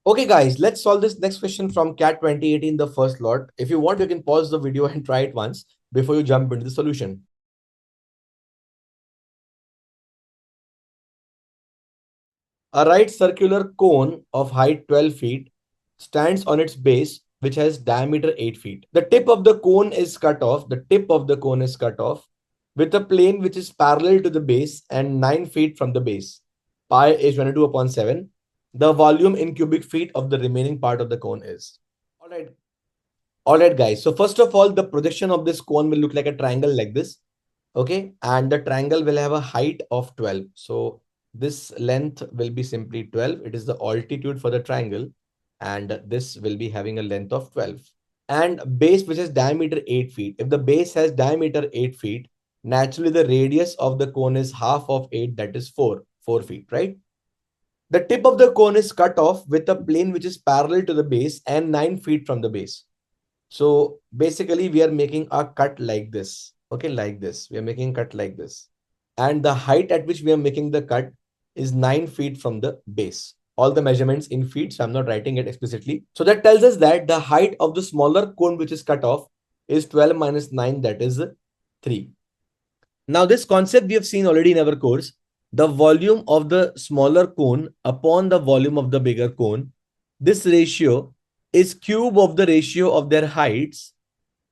Okay, guys, let's solve this next question from CAT 2018, the first lot. If you want, you can pause the video and try it once before you jump into the solution. A right circular cone of height 12 feet stands on its base, which has diameter 8 feet. The tip of the cone is cut off. The tip of the cone is cut off with a plane which is parallel to the base and 9 feet from the base. Pi is 22 upon 7. The volume in cubic feet of the remaining part of the cone is. All right. All right, guys. So first of all, the projection of this cone will look like a triangle like this. Okay. And the triangle will have a height of 12. So this length will be simply 12. It is the altitude for the triangle. And this will be having a length of 12. And base which has diameter 8 feet. If the base has diameter 8 feet, naturally the radius of the cone is half of 8, that is 4 feet, right? The tip of the cone is cut off with a plane which is parallel to the base and 9 feet from the base. So basically we are making a cut like this. Okay, like this. We are making cut like this. And the height at which we are making the cut is 9 feet from the base. All the measurements in feet, so I'm not writing it explicitly. So that tells us that the height of the smaller cone which is cut off is 12 minus 9, that is 3. Now this concept we have seen already in our course. The volume of the smaller cone upon the volume of the bigger cone. This ratio is cube of the ratio of their heights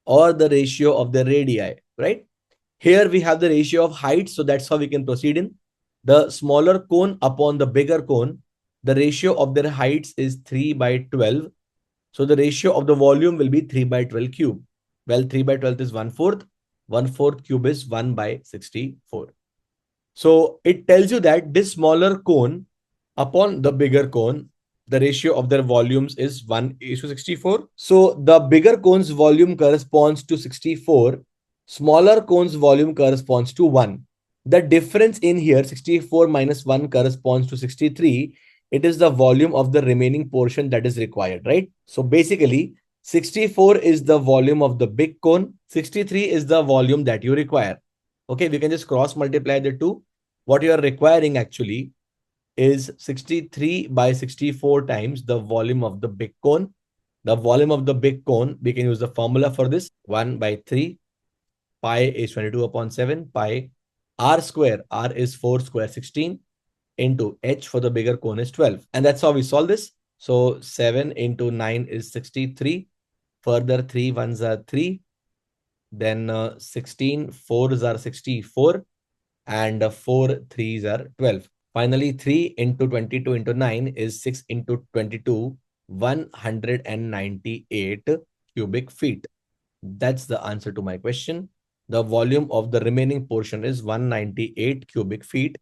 or the ratio of the radii, right? Here we have the ratio of height, so that's how we can proceed in. The smaller cone upon the bigger cone, the ratio of their heights is 3 by 12. So the ratio of the volume will be 3 by 12 cube. Well, 3 by 12 is 1/4. 1/4 cube is 1 by 64. So it tells you that this smaller cone upon the bigger cone, the ratio of their volumes is 1:64. So the bigger cone's volume corresponds to 64. Smaller cone's volume corresponds to 1. The difference in here, 64 minus 1 corresponds to 63. It is the volume of the remaining portion that is required, right? So basically, 64 is the volume of the big cone. 63 is the volume that you require. Okay, we can just cross multiply the two. What you are requiring actually is 63 by 64 times the volume of the big cone. The volume of the big cone, we can use the formula for this. 1 by 3. Pi is 22 upon 7. Pi r square. R is 4 square 16 into h for the bigger cone is 12. And that's how we solve this. So 7 into 9 is 63. Further 3 ones are 3. Then 16 4s are 64. And 4 threes are 12. Finally, 3 into 22 into 9 is 6 into 22, 198 cubic feet. That's the answer to my question. The volume of the remaining portion is 198 cubic feet.